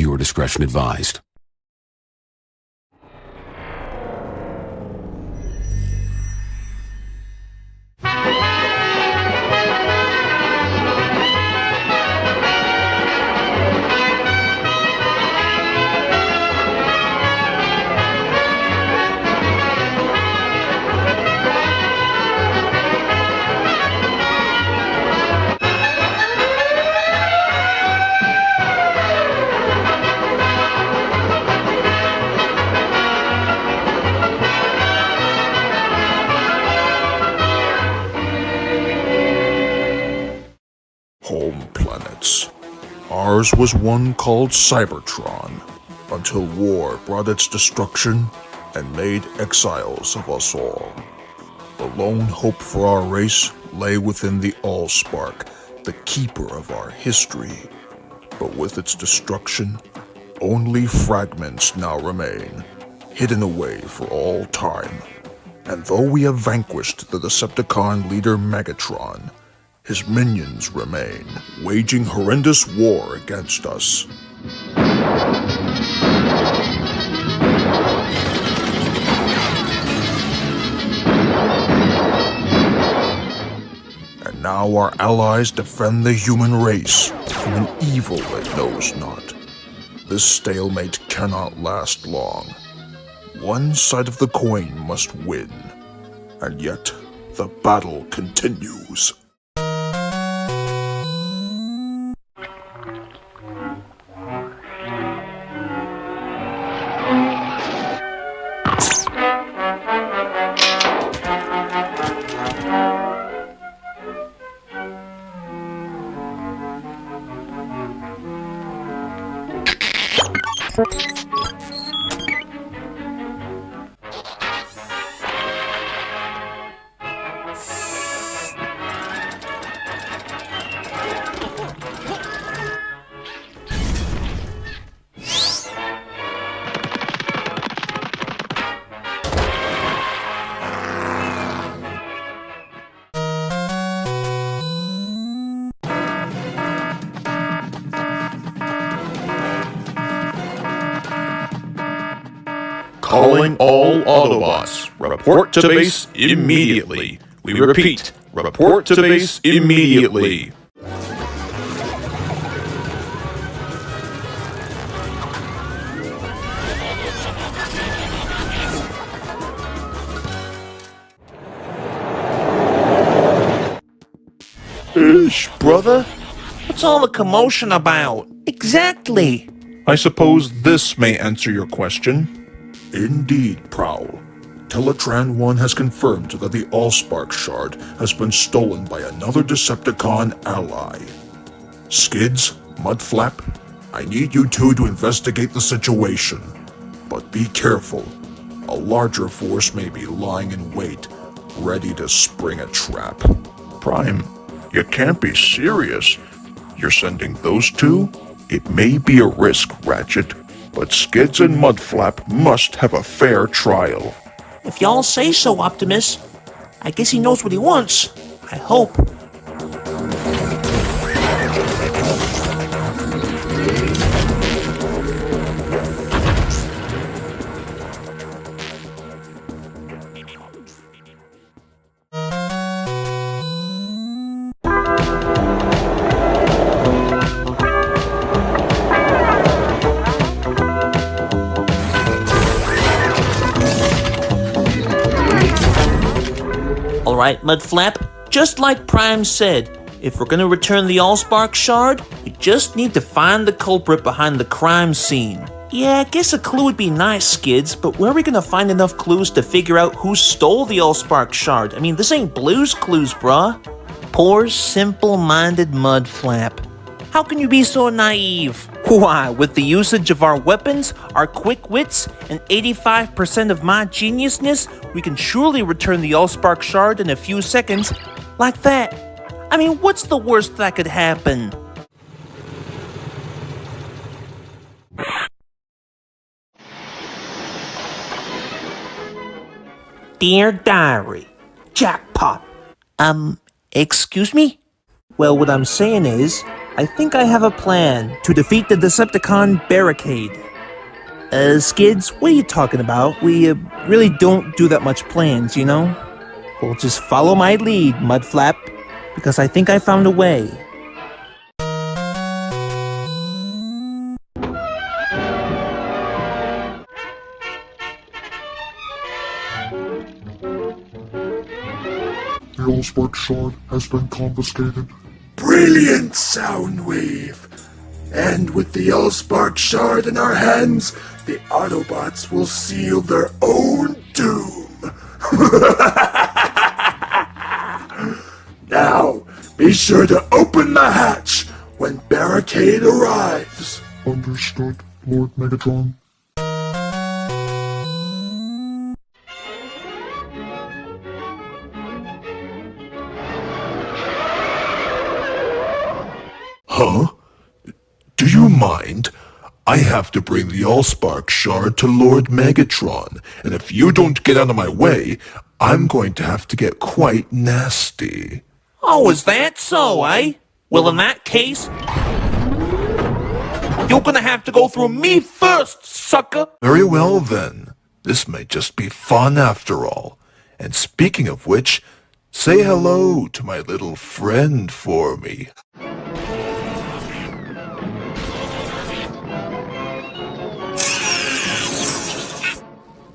Viewer discretion advised. Home planets. Ours was one called Cybertron, until war brought its destruction and made exiles of us all. The lone hope for our race lay within the Allspark, the keeper of our history. But with its destruction, only fragments now remain, hidden away for all time. And though we have vanquished the Decepticon leader Megatron, his minions remain, waging horrendous war against us. And now our allies defend the human race from an evil it knows not. This stalemate cannot last long. One side of the coin must win, and yet the battle continues. Calling all Autobots. Report to base immediately. We repeat, report to base immediately. Brother? What's all the commotion about? Exactly. I suppose this may answer your question. Indeed, Prowl. Teletran 1 has confirmed that the Allspark shard has been stolen by another Decepticon ally. Skids, Mudflap, I need you two to investigate the situation. But be careful. A larger force may be lying in wait, ready to spring a trap. Prime, you can't be serious. You're sending those two? It may be a risk, Ratchet, but Skids and Mudflap must have a fair trial. If y'all say so, Optimus. I guess he knows what he wants. I hope. Alright, Mudflap, just like Prime said, if we're gonna return the Allspark shard, we just need to find the culprit behind the crime scene. Yeah, I guess a clue would be nice, Skids, but where are we gonna find enough clues to figure out who stole the Allspark shard? I mean, this ain't Blue's Clues, bruh. Poor, simple-minded Mudflap. How can you be so naive? Why, with the usage of our weapons, our quick wits, and 85% of my geniusness, we can surely return the Allspark shard in a few seconds, like that. I mean, what's the worst that could happen? Dear Diary, jackpot. Excuse me? Well, what I'm saying is, I think I have a plan to defeat the Decepticon barricade. Skids, what are you talking about? We really don't do that much plans, you know? Well, just follow my lead, Mudflap, because I think I found a way. The Allspark shard has been confiscated. Brilliant, Soundwave! And with the Allspark shard in our hands, the Autobots will seal their own doom. Now, be sure to open the hatch when Barricade arrives. Understood, Lord Megatron. Huh? Do you mind? I have to bring the Allspark shard to Lord Megatron, and if you don't get out of my way, I'm going to have to get quite nasty. Oh, is that so, eh? Well, in that case, you're gonna have to go through me first, sucker! Very well then. This may just be fun after all. And speaking of which, say hello to my little friend for me.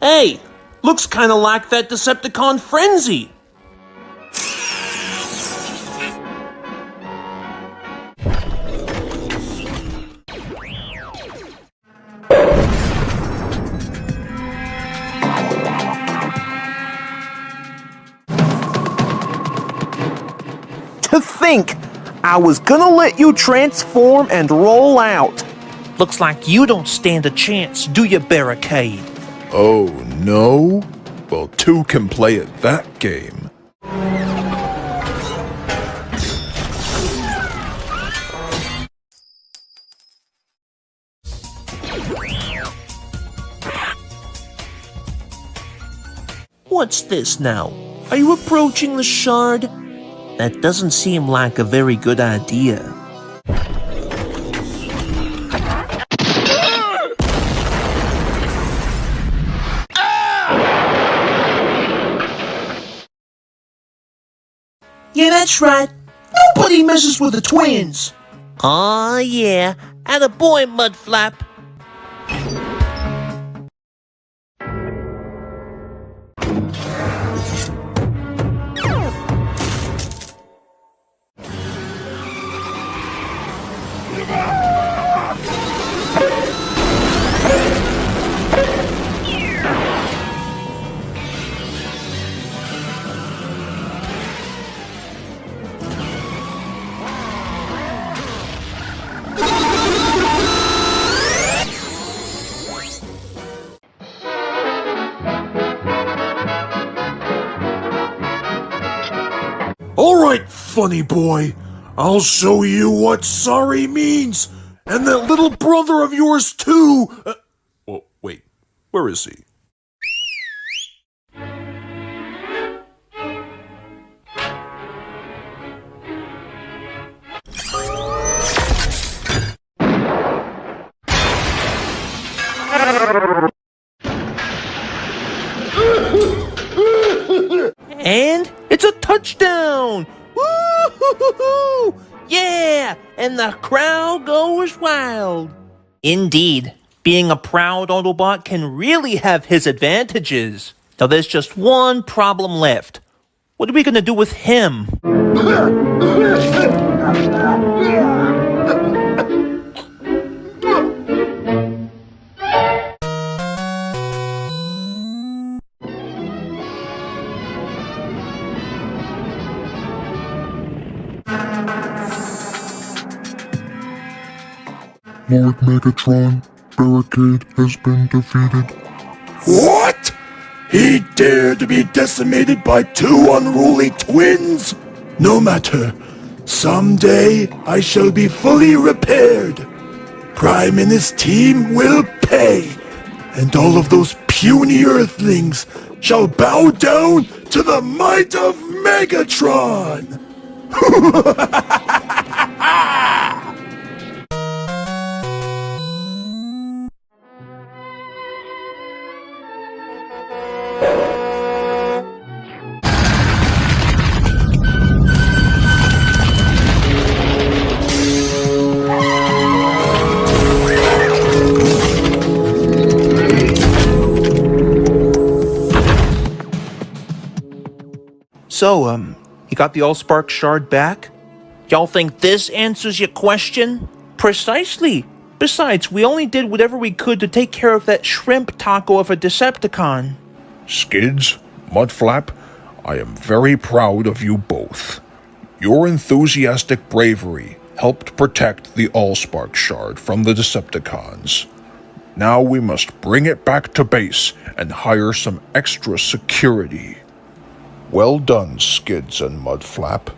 Hey, looks kinda like that Decepticon Frenzy. To think, I was gonna let you transform and roll out. Looks like you don't stand a chance, do you, Barricade? Oh, no? Well, two can play at that game. What's this now? Are you approaching the shard? That doesn't seem like a very good idea. Yeah, that's right. Nobody messes with the twins. Aw, yeah. Attaboy, Mudflap. Alright, funny boy. I'll show you what sorry means. And that little brother of yours, too. Oh, wait. Where is he? And it's a touchdown! Woo-hoo-hoo-hoo! Yeah! And the crowd goes wild. Indeed, being a proud Autobot can really have his advantages. Now there's just one problem left. What are we gonna do with him? Lord Megatron, Barricade has been defeated. What? He dared to be decimated by two unruly twins? No matter. Someday I shall be fully repaired. Prime and his team will pay, and all of those puny Earthlings shall bow down to the might of Megatron! So, you got the Allspark shard back? Y'all think this answers your question? Precisely. Besides, we only did whatever we could to take care of that shrimp taco of a Decepticon. Skids, Mudflap, I am very proud of you both. Your enthusiastic bravery helped protect the Allspark shard from the Decepticons. Now we must bring it back to base and hire some extra security. Well done, Skids and Mudflap.